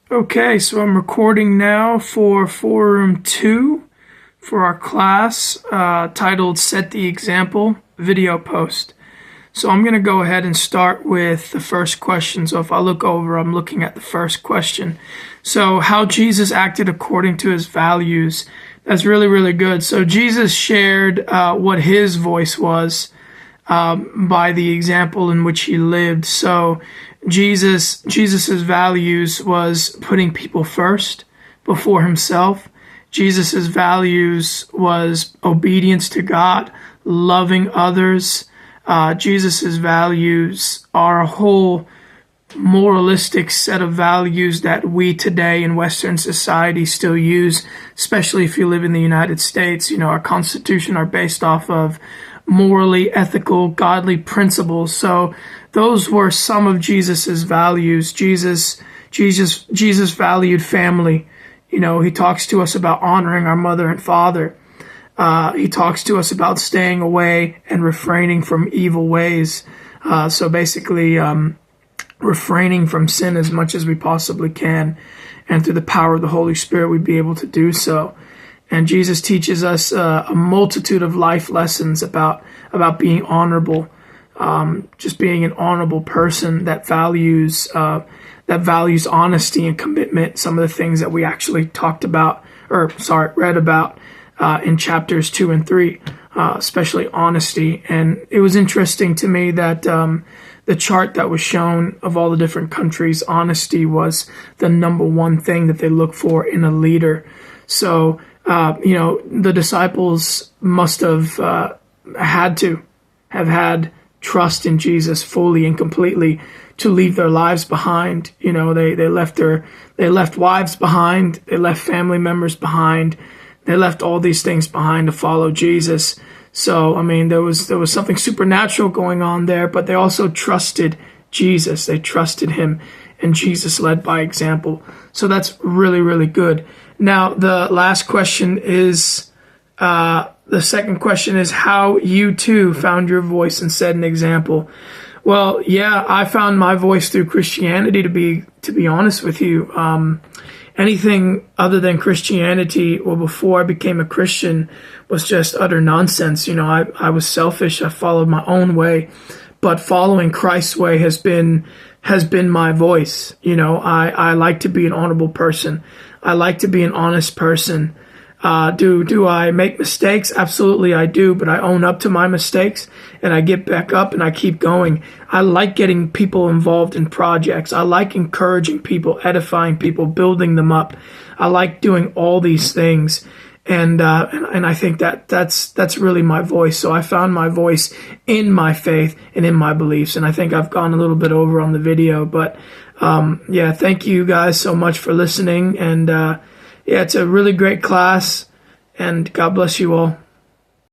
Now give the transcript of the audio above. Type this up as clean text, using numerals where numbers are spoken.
Okay, so I'm recording now for Forum 2 for our class titled Set the Example Video Post. So I'm going to go ahead and start with the first question. So if I look over, I'm looking at the first question. So how Jesus acted according to his values. That's really, really good. So Jesus shared what his voice was by the example in which he lived. So Jesus's values was putting people first before himself. Jesus's values was obedience to God, loving others. Jesus's values are a whole moralistic set of values that we today in Western society still use, especially if you live in the United States. You know, our Constitution are based off of morally ethical, godly principles. So those were some of Jesus's values. Jesus valued family. You know, he talks to us about honoring our mother and father. He talks to us about staying away and refraining from evil ways. So basically, refraining from sin as much as we possibly can. And through the power of the Holy Spirit, we'd be able to do so. And Jesus teaches us a multitude of life lessons about being honorable, just being an honorable person that values honesty and commitment. Some of the things that we actually read about in chapters 2 and 3, especially honesty. And it was interesting to me that the chart that was shown of all the different countries, honesty was the number one thing that they look for in a leader. So the disciples must have had to have had trust in Jesus fully and completely to leave their lives behind. You know, they left wives behind, they left family members behind, they left all these things behind to follow Jesus. So, I mean, there was something supernatural going on there, but they also trusted Jesus. They trusted him, and Jesus led by example. So that's really, really good. Now, the last question is, the second question is how you too found your voice and set an example. Well, yeah, I found my voice through Christianity, to be honest with you. Anything other than Christianity, well, before I became a Christian, was just utter nonsense. You know, I was selfish. I followed my own way, but following Christ's way has been my voice. You know, I like to be an honorable person. I like to be an honest person. Do I make mistakes? Absolutely I do, but I own up to my mistakes and I get back up and I keep going. I like getting people involved in projects. I like encouraging people, edifying people, building them up. I like doing all these things. And I think that's really my voice. So I found my voice in my faith and in my beliefs. And I think I've gone a little bit over on the video, but yeah, thank you guys so much for listening. And yeah, it's a really great class, and God bless you all.